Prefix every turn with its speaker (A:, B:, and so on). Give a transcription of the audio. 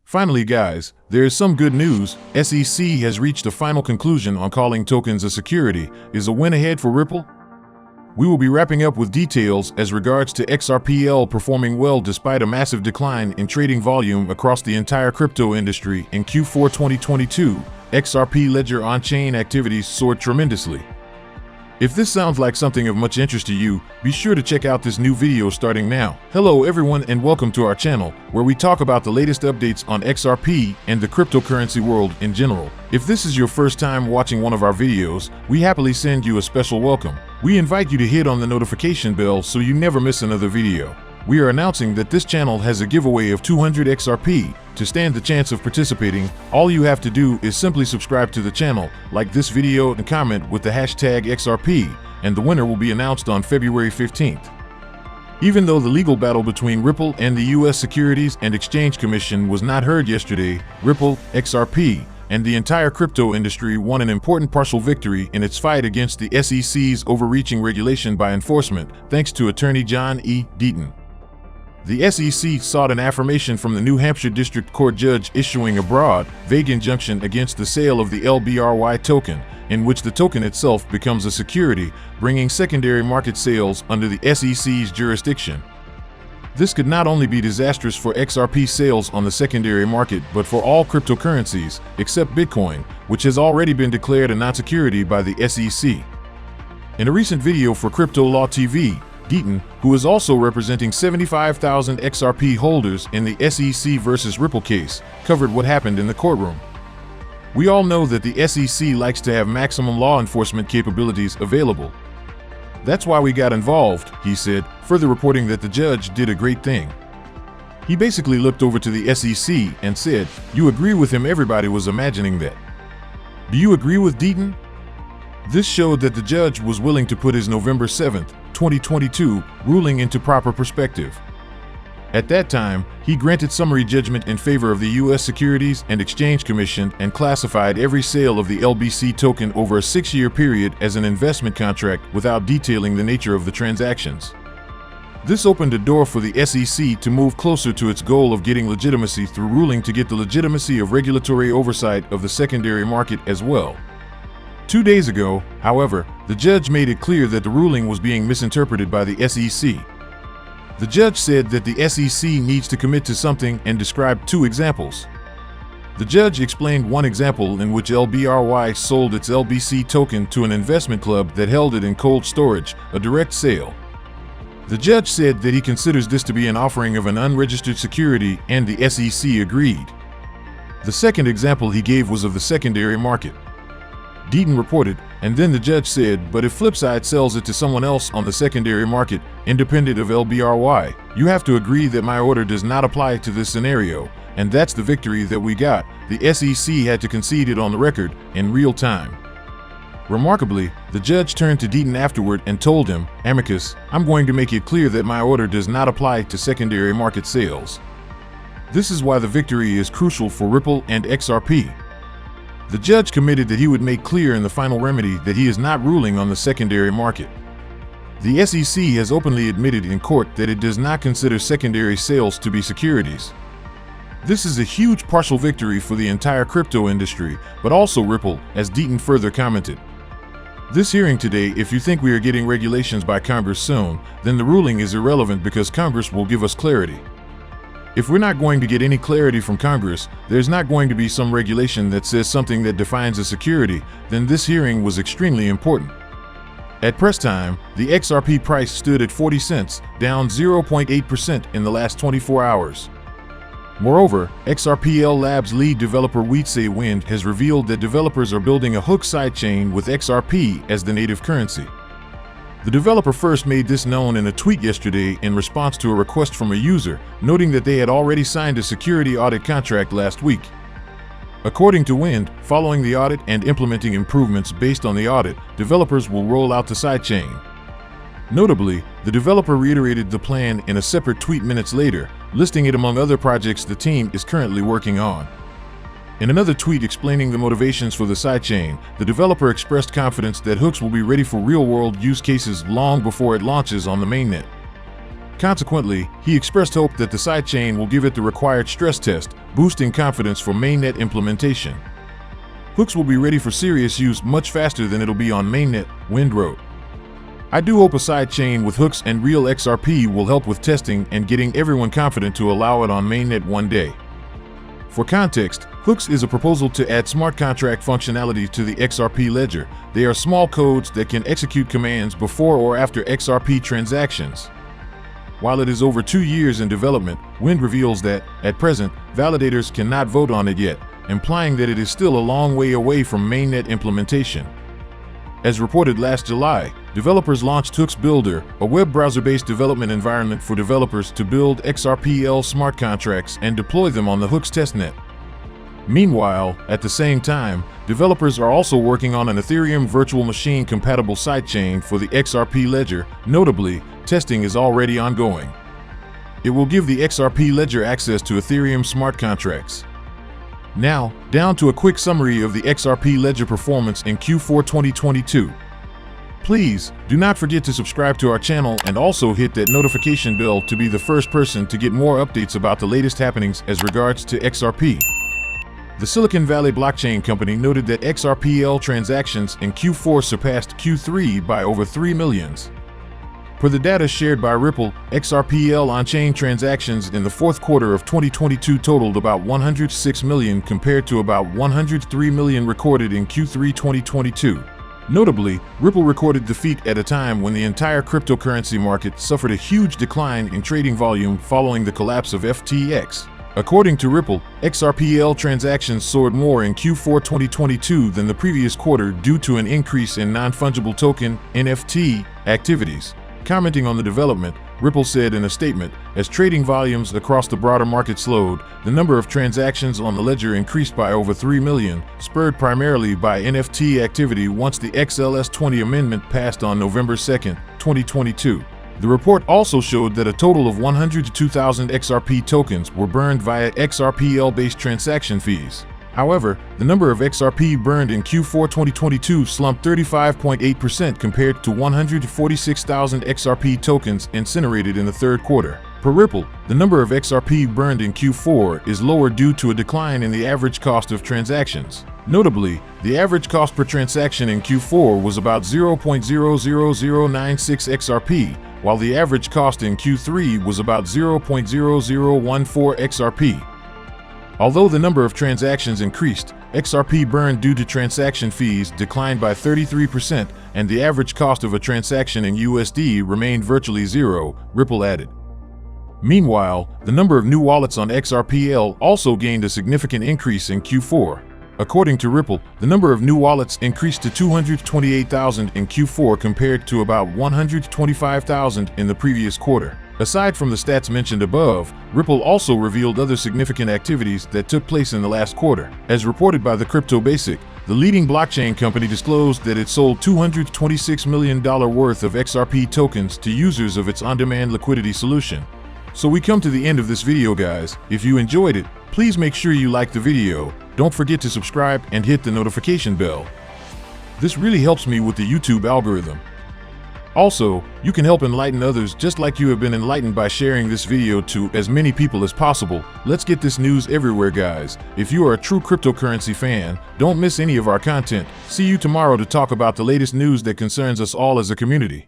A: Finally, guys, there is some good news. SEC has reached a final conclusion on calling tokens a security. Is a win ahead for Ripple? We will be wrapping up with details as regards to XRPL performing well despite a massive decline in trading volume across the entire crypto industry in Q4 2022. XRP Ledger on-chain activities soared tremendously. If this sounds like something of much interest to you, be sure to check out this new video starting now. Hello everyone and welcome to our channel, where we talk about the latest updates on XRP and the cryptocurrency world in general. If this is your first time watching one of our videos, we happily send you a special welcome. We invite you to hit on the notification bell so you never miss another video. We are announcing that this channel has a giveaway of 200 XRP. To stand the chance of participating, all you have to do is simply subscribe to the channel, like this video and comment with the hashtag XRP, and the winner will be announced on February 15th. Even though the legal battle between Ripple and the US Securities and Exchange Commission was not heard yesterday, Ripple, XRP, and the entire crypto industry won an important partial victory in its fight against the SEC's overreaching regulation by enforcement, thanks to attorney John E. Deaton. The SEC sought an affirmation from the New Hampshire District Court judge issuing a broad, vague injunction against the sale of the LBRY token, in which the token itself becomes a security, bringing secondary market sales under the SEC's jurisdiction. This could not only be disastrous for XRP sales on the secondary market but for all cryptocurrencies, except Bitcoin, which has already been declared a non-security by the SEC. In a recent video for Crypto Law TV, Deaton, who is also representing 75,000 XRP holders in the SEC versus Ripple case, covered what happened in the courtroom. We all know that the SEC likes to have maximum law enforcement capabilities available. That's why we got involved, he said, further reporting that the judge did a great thing. He basically looked over to the SEC and said, "You agree with him? Everybody was imagining that. Do you agree with Deaton?" This showed that the judge was willing to put his November 7th, 2022 ruling into proper perspective. At that time, he granted summary judgment in favor of the US Securities and Exchange Commission and classified every sale of the LBC token over a 6-year period as an investment contract without detailing the nature of the transactions. This opened a door for the SEC to move closer to its goal of getting legitimacy through ruling to get the legitimacy of regulatory oversight of the secondary market as well. 2 days ago, however, the judge made it clear that the ruling was being misinterpreted by the SEC. The judge said that the SEC needs to commit to something and described 2 examples. The judge explained one example in which LBRY sold its LBC token to an investment club that held it in cold storage, a direct sale. The judge said that he considers this to be an offering of an unregistered security, and the SEC agreed. The second example he gave was of the secondary market. Deaton reported, and then the judge said, "But if Flipside sells it to someone else on the secondary market, independent of LBRY, you have to agree that my order does not apply to this scenario," and that's the victory that we got. The SEC had to concede it on the record, in real time. Remarkably, the judge turned to Deaton afterward and told him, "Amicus, I'm going to make it clear that my order does not apply to secondary market sales." This is why the victory is crucial for Ripple and XRP. The judge committed that he would make clear in the final remedy that he is not ruling on the secondary market. The SEC has openly admitted in court that it does not consider secondary sales to be securities. This is a huge partial victory for the entire crypto industry, but also Ripple, as Deaton further commented. This hearing today, if you think we are getting regulations by Congress soon, then the ruling is irrelevant because Congress will give us clarity. If we're not going to get any clarity from Congress, there's not going to be some regulation that says something that defines a security, then this hearing was extremely important. At press time, the XRP price stood at 40 cents, down 0.8% in the last 24 hours. Moreover, XRPL Labs lead developer Weetsay Wind has revealed that developers are building a hook sidechain with XRP as the native currency. The developer first made this known in a tweet yesterday in response to a request from a user, noting that they had already signed a security audit contract last week. According to Wind, following the audit and implementing improvements based on the audit, developers will roll out the sidechain. Notably, the developer reiterated the plan in a separate tweet minutes later, listing it among other projects the team is currently working on. In another tweet explaining the motivations for the sidechain, the developer expressed confidence that hooks will be ready for real-world use cases long before it launches on the mainnet. Consequently, he expressed hope that the sidechain will give it the required stress test, boosting confidence for mainnet implementation. Hooks will be ready for serious use much faster than it'll be on mainnet, Wind wrote. I do hope a sidechain with hooks and real XRP will help with testing and getting everyone confident to allow it on mainnet one day. For context, hooks is a proposal to add smart contract functionality to the XRP Ledger. They are small codes that can execute commands before or after XRP transactions. While it is over 2 years in development, Wind reveals that, at present, validators cannot vote on it yet, implying that it is still a long way away from mainnet implementation. As reported last July, developers launched Hooks Builder, a web browser-based development environment for developers to build XRPL smart contracts and deploy them on the Hooks testnet. Meanwhile, at the same time, developers are also working on an Ethereum virtual machine compatible sidechain for the XRP Ledger. Notably, testing is already ongoing. It will give the XRP Ledger access to Ethereum smart contracts. Now, down to a quick summary of the XRP Ledger performance in Q4 2022. Please, do not forget to subscribe to our channel and also hit that notification bell to be the first person to get more updates about the latest happenings as regards to XRP. The Silicon Valley blockchain company noted that XRPL transactions in Q4 surpassed Q3 by over 3 million. Per the data shared by Ripple, XRPL on-chain transactions in the fourth quarter of 2022 totaled about 106 million compared to about 103 million recorded in Q3 2022. Notably, Ripple recorded the feat at a time when the entire cryptocurrency market suffered a huge decline in trading volume following the collapse of FTX. According to Ripple, XRPL transactions soared more in Q4 2022 than the previous quarter due to an increase in non-fungible token (NFT) activities. Commenting on the development, Ripple said in a statement, as trading volumes across the broader market slowed, the number of transactions on the ledger increased by over 3 million, spurred primarily by NFT activity once the XLS20 amendment passed on November 2, 2022. The report also showed that a total of 102,000 XRP tokens were burned via XRPL-based transaction fees. However, the number of XRP burned in Q4 2022 slumped 35.8% compared to 146,000 XRP tokens incinerated in the third quarter. Per Ripple, the number of XRP burned in Q4 is lower due to a decline in the average cost of transactions. Notably, the average cost per transaction in Q4 was about 0.00096 XRP, while the average cost in Q3 was about 0.0014 XRP. Although the number of transactions increased, XRP burned due to transaction fees declined by 33%, and the average cost of a transaction in USD remained virtually zero, Ripple added. Meanwhile, the number of new wallets on XRPL also gained a significant increase in Q4. According to Ripple, the number of new wallets increased to 228,000 in Q4 compared to about 125,000 in the previous quarter. Aside from the stats mentioned above, Ripple also revealed other significant activities that took place in the last quarter. As reported by the Crypto Basic, the leading blockchain company disclosed that it sold $226 million worth of XRP tokens to users of its on-demand liquidity solution. So we come to the end of this video, guys. If you enjoyed it, please make sure you like the video. Don't forget to subscribe and hit the notification bell. This really helps me with the YouTube algorithm. Also, you can help enlighten others just like you have been enlightened by sharing this video to as many people as possible. Let's get this news everywhere, guys. If you are a true cryptocurrency fan, don't miss any of our content. See you tomorrow to talk about the latest news that concerns us all as a community.